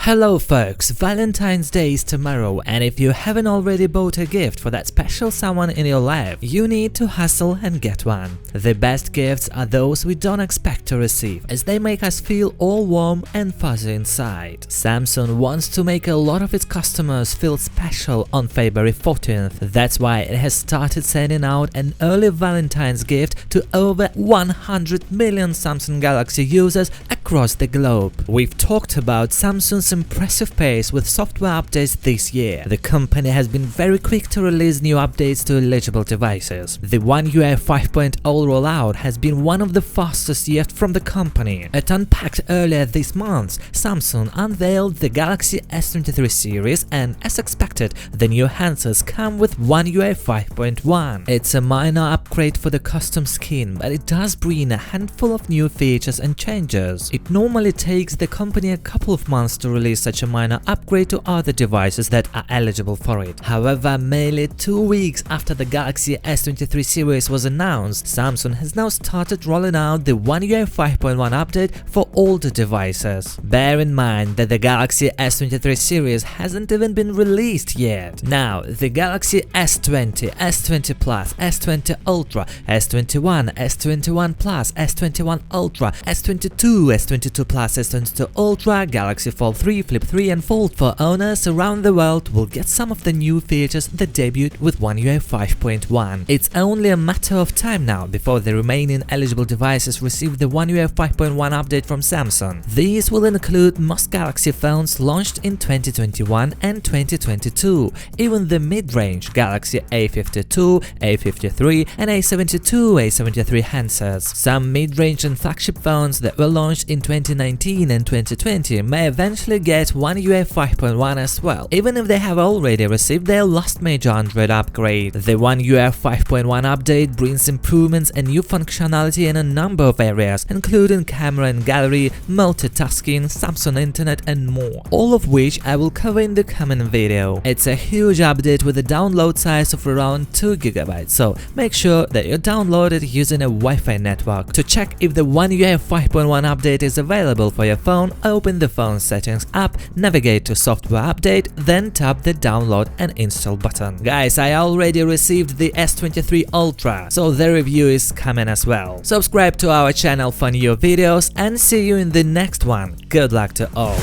Hello folks, Valentine's Day is tomorrow, and if you haven't already bought a gift for that special someone in your life, you need to hustle and get one. The best gifts are those we don't expect to receive, as they make us feel all warm and fuzzy inside. Samsung wants to make a lot of its customers feel special on February 14th. That's why it has started sending out an early Valentine's gift to over 100 million Samsung Galaxy users across the globe. We've talked about Samsung's impressive pace with software updates this year. The company has been very quick to release new updates to eligible devices. The One UI 5.0 rollout has been one of the fastest yet from the company. At Unpacked earlier this month, Samsung unveiled the Galaxy S23 series, and as expected, the new handsets come with One UI 5.1. It's a minor upgrade for the custom skin, but it does bring a handful of new features and changes. It normally takes the company a couple of months to release such a minor upgrade to other devices that are eligible for it. However, merely 2 weeks after the Galaxy S23 series was announced, Samsung has now started rolling out the One UI 5.1 update for older devices. Bear in mind that the Galaxy S23 series hasn't even been released yet. Now, the Galaxy S20, S20 Plus, S20 Ultra, S21, S21 Plus, S21 Ultra, S22, S22 Plus, S22 Ultra, Galaxy Fold 3, Flip 3 and Fold 4 owners around the world will get some of the new features that debuted with One UI 5.1. It's only a matter of time now before the remaining eligible devices receive the One UI 5.1 update from Samsung. These will include most Galaxy phones launched in 2021 and 2022, even the mid-range Galaxy A52, A53 and A72, A73 handsets. Some mid-range and flagship phones that were launched in 2019 and 2020 may eventually get One UI 5.1 as well, even if they have already received their last major Android upgrade. The One UI 5.1 update brings improvements and new functionality in a number of areas, including camera and gallery, multitasking, Samsung Internet and more, all of which I will cover in the coming video. It's a huge update with a download size of around 2 GB, so make sure that you download it using a Wi-Fi network. To check if the One UI 5.1 update is available for your phone, open the phone settings app, navigate to software update, then tap the download and install button. Guys, I already received the S23 Ultra, so the review is coming as well. Subscribe to our channel for new videos and see you in the next one. Good luck to all.